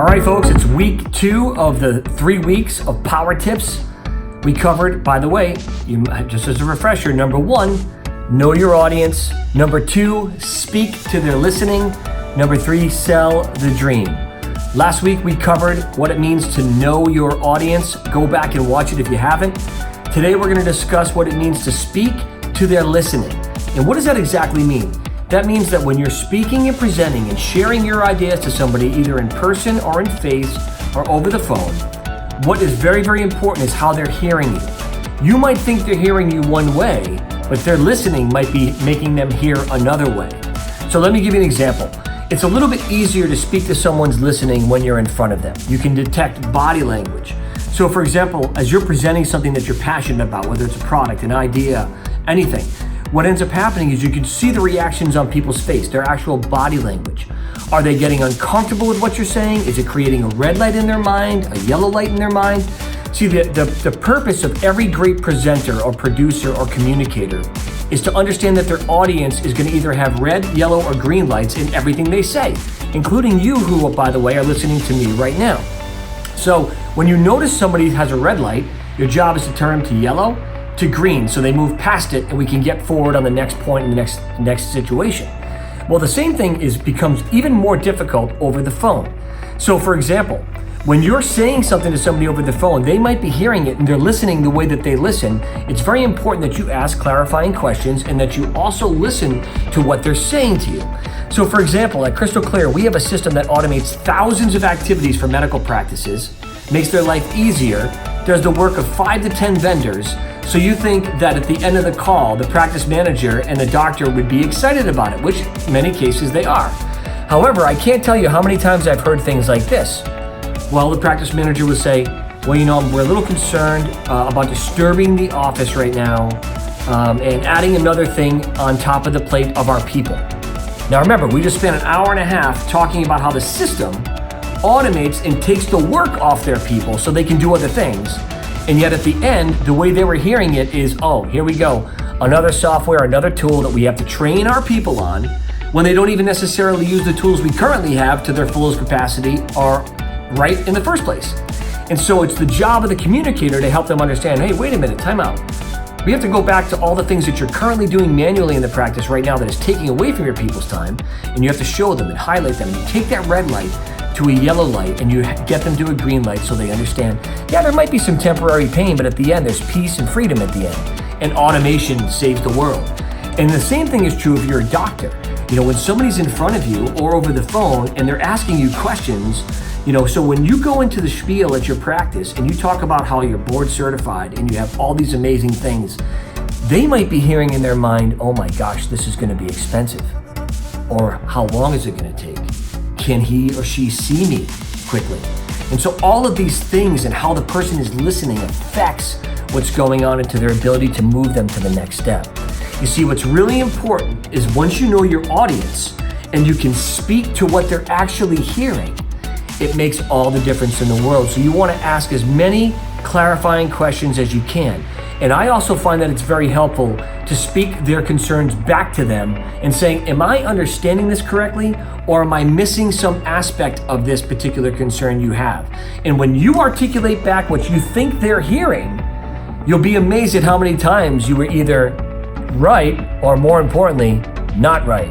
All right, folks, it's week 2 of the 3 weeks of power tips. We covered, by the way, just as a refresher, number 1, know your audience. Number 2, speak to their listening. Number 3, sell the dream. Last week, we covered what it means to know your audience. Go back and watch it if you haven't. Today, we're going to discuss what it means to speak to their listening. And what does that exactly mean? That means that when you're speaking and presenting and sharing your ideas to somebody, either in person or in face or over the phone, what is very, very important is how they're hearing you. You might think they're hearing you one way, but their listening might be making them hear another way. So let me give you an example. It's a little bit easier to speak to someone's listening when you're in front of them. You can detect body language. So for example, as you're presenting something that you're passionate about, whether it's a product, an idea, anything, what ends up happening is you can see the reactions on people's face, their actual body language. Are they getting uncomfortable with what you're saying? Is it creating a red light in their mind, a yellow light in their mind? See, the purpose of every great presenter or producer or communicator is to understand that their audience is going to either have red, yellow, or green lights in everything they say, including you who, by the way, are listening to me right now. So when you notice somebody has a red light, your job is to turn them to yellow, to green, so they move past it and we can get forward on the next point in the next situation. Well, the same thing becomes even more difficult over the phone. So for example, when you're saying something to somebody over the phone, they might be hearing it and they're listening the way that they listen. It's very important that you ask clarifying questions and that you also listen to what they're saying to you. So for example, at Crystal Clear, we have a system that automates thousands of activities for medical practices, makes their life easier, does the work of 5 to 10 vendors. So you think that at the end of the call, the practice manager and the doctor would be excited about it, which in many cases they are. However, I can't tell you how many times I've heard things like this. Well, the practice manager would say, well, we're a little concerned about disturbing the office right now and adding another thing on top of the plate of our people. Now remember, we just spent an hour and a half talking about how the system automates and takes the work off their people so they can do other things. And yet at the end, the way they were hearing it is, oh, here we go. Another software, another tool that we have to train our people on when they don't even necessarily use the tools we currently have to their fullest capacity or right in the first place. And so it's the job of the communicator to help them understand, hey, wait a minute, time out. We have to go back to all the things that you're currently doing manually in the practice right now that is taking away from your people's time, and you have to show them and highlight them. And you take that red light to a yellow light and you get them to a green light so they understand, yeah, there might be some temporary pain, but at the end, there's peace and freedom at the end. And automation saves the world. And the same thing is true if you're a doctor. When somebody's in front of you or over the phone and they're asking you questions, so when you go into the spiel at your practice and you talk about how you're board certified and you have all these amazing things, they might be hearing in their mind, oh my gosh, this is going to be expensive. Or how long is it going to take? Can he or she see me quickly? And so all of these things and how the person is listening affects what's going on into their ability to move them to the next step. You see, what's really important is once you know your audience and you can speak to what they're actually hearing, it makes all the difference in the world. So you want to ask as many clarifying questions as you can. And I also find that it's very helpful to speak their concerns back to them and saying, am I understanding this correctly? Or am I missing some aspect of this particular concern you have? And when you articulate back what you think they're hearing, you'll be amazed at how many times you were either right or, more importantly, not right.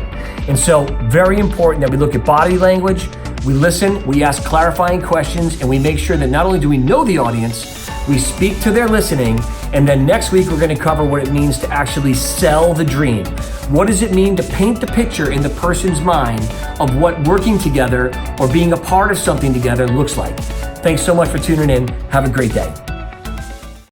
And so very important that we look at body language, we listen, we ask clarifying questions, and we make sure that not only do we know the audience, we speak to their listening, and then next week we're going to cover what it means to actually sell the dream. What does it mean to paint the picture in the person's mind of what working together or being a part of something together looks like? Thanks so much for tuning in. Have a great day.